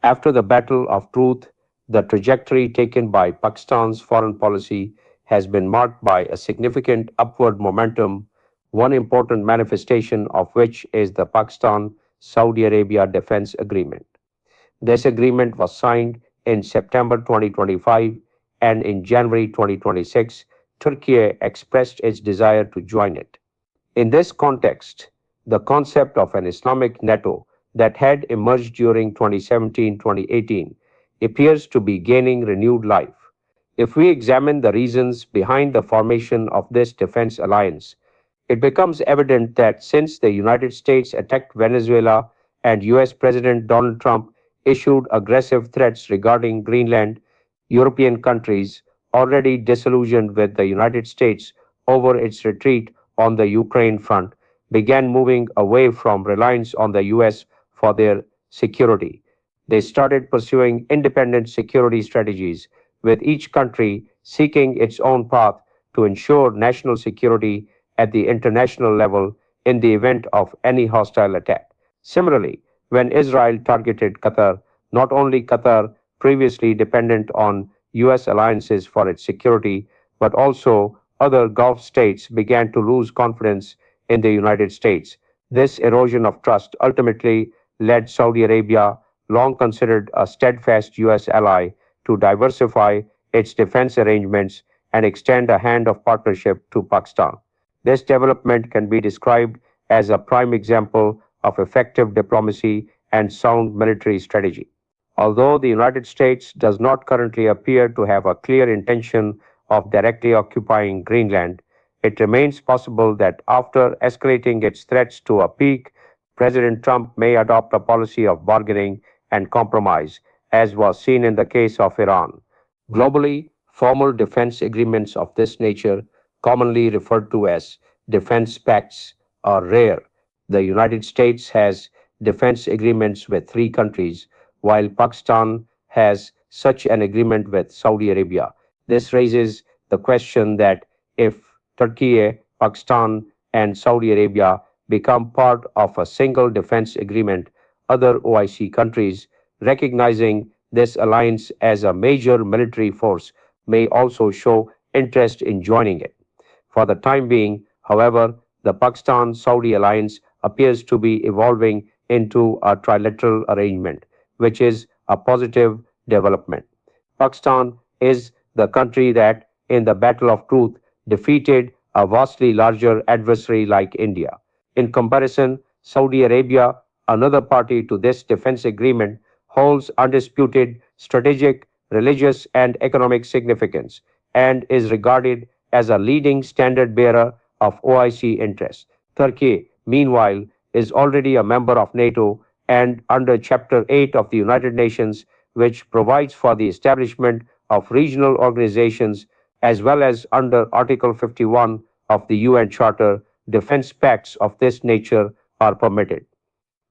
After the battle of truth, the trajectory taken by Pakistan's foreign policy has been marked by a significant upward momentum, one important manifestation of which is the Pakistan Saudi Arabia Defense Agreement. This agreement was signed in September 2025, and in January 2026, Turkey expressed its desire to join it. In this context, the concept of an Islamic NATO that had emerged during 2017-2018 appears to be gaining renewed life. If we examine the reasons behind the formation of this defense alliance, it becomes evident that since the United States attacked Venezuela and US President Donald Trump issued aggressive threats regarding Greenland, European countries, already disillusioned with the United States over its retreat on the Ukraine front, began moving away from reliance on the US for their security. They started pursuing independent security strategies, with each country seeking its own path to ensure national security at the international level in the event of any hostile attack. Similarly, when Israel targeted Qatar, not only Qatar, previously dependent on US alliances for its security, but also other Gulf states began to lose confidence in the United States. This erosion of trust ultimately led Saudi Arabia, long considered a steadfast US ally, to diversify its defense arrangements and extend a hand of partnership to Pakistan. This development can be described as a prime example of effective diplomacy and sound military strategy. Although the United States does not currently appear to have a clear intention of directly occupying Greenland, it remains possible that after escalating its threats to a peak, President Trump may adopt a policy of bargaining and compromise, as was seen in the case of Iran. Globally, formal defense agreements of this nature, commonly referred to as defense pacts, are rare. The United States has defense agreements with three countries, while Pakistan has such an agreement with Saudi Arabia. This raises the question that if Turkey, Pakistan, and Saudi Arabia become part of a single defense agreement, other OIC countries, recognizing this alliance as a major military force, may also show interest in joining it. For the time being, however, the Pakistan Saudi alliance appears to be evolving into a trilateral arrangement, which is a positive development. Pakistan is the country that, in the battle of truth, defeated a vastly larger adversary like India. In comparison, Saudi Arabia, another party to this defense agreement, holds undisputed strategic, religious, and economic significance and is regarded as a leading standard bearer of OIC interests. Turkey, meanwhile, is already a member of NATO and under Chapter 8 of the United Nations, which provides for the establishment of regional organizations, as well as under Article 51 of the UN Charter, defense pacts of this nature are permitted.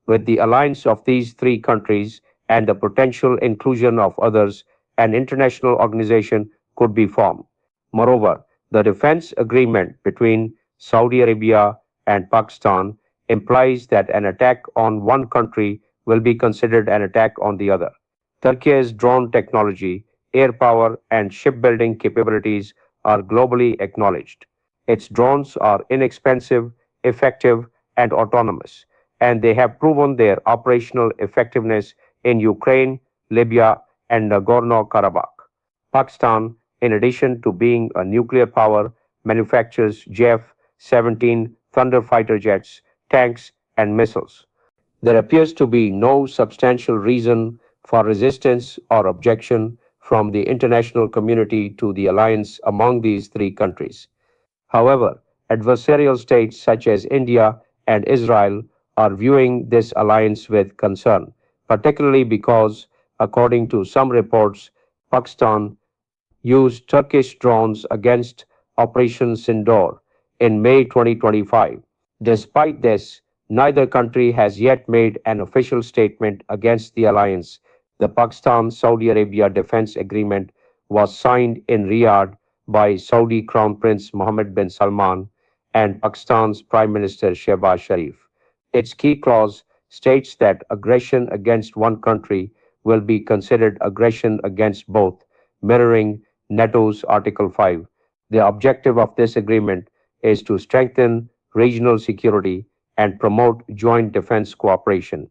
With the alliance of these three countries and the potential inclusion of others, an international organization could be formed. Moreover, the defense agreement between Saudi Arabia and Pakistan implies that an attack on one country will be considered an attack on the other. Turkey's drone technology, air power, and shipbuilding capabilities are globally acknowledged. Its drones are inexpensive, effective, and autonomous, and they have proven their operational effectiveness in Ukraine, Libya, and Nagorno Karabakh. Pakistan, in addition to being a nuclear power, manufactures J-F 17 Thunder fighter jets, tanks, and missiles. There appears to be no substantial reason for resistance or objection from the international community to the alliance among these three countries. However, adversarial states such as India and Israel are viewing this alliance with concern, particularly because, according to some reports, Pakistan used Turkish drones against Operation Sindoor in May 2025. Despite this, neither country has yet made an official statement against the alliance. The Pakistan Saudi Arabia Defense Agreement was signed in Riyadh by Saudi Crown Prince Mohammed bin Salman and Pakistan's Prime Minister Shehbaz Sharif. Its key clause states that aggression against one country will be considered aggression against both, mirroring NATO's Article 5. The objective of this agreement is to strengthen regional security and promote joint defense cooperation.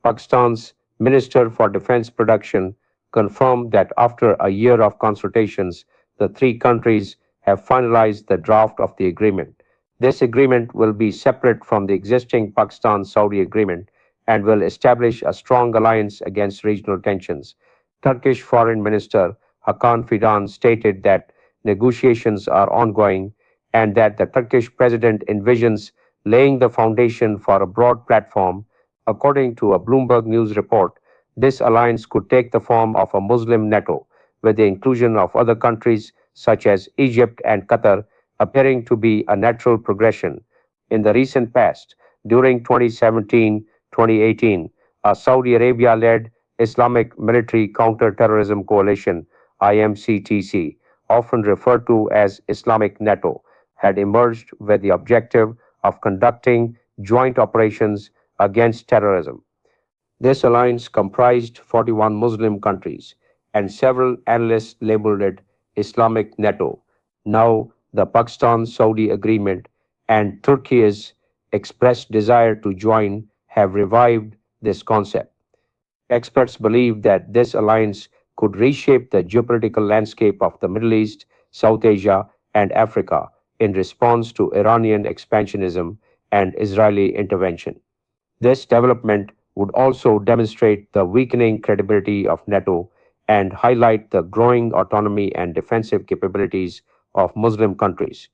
Pakistan's Minister for Defense Production confirmed that after a year of consultations, the three countries have finalized the draft of the agreement. This agreement will be separate from the existing Pakistan Saudi agreement and will establish a strong alliance against regional tensions. Turkish Foreign Minister Hakan Fidan stated that negotiations are ongoing and that the Turkish president envisions laying the foundation for a broad platform. According to a Bloomberg News report, this alliance could take the form of a Muslim NATO, with the inclusion of other countries such as Egypt and Qatar appearing to be a natural progression. In the recent past, during 2017-2018, a Saudi Arabia led Islamic Military Counter-Terrorism Coalition, IMCTC, often referred to as Islamic NATO, had emerged with the objective of conducting joint operations against terrorism. This alliance comprised 41 Muslim countries, and several analysts labeled it Islamic NATO. Now, the Pakistan Saudi agreement and Turkey's expressed desire to join have revived this concept. Experts believe that this alliance could reshape the geopolitical landscape of the Middle East, South Asia, and Africa in response to Iranian expansionism and Israeli intervention. This development would also demonstrate the weakening credibility of NATO and highlight the growing autonomy and defensive capabilities of Muslim countries.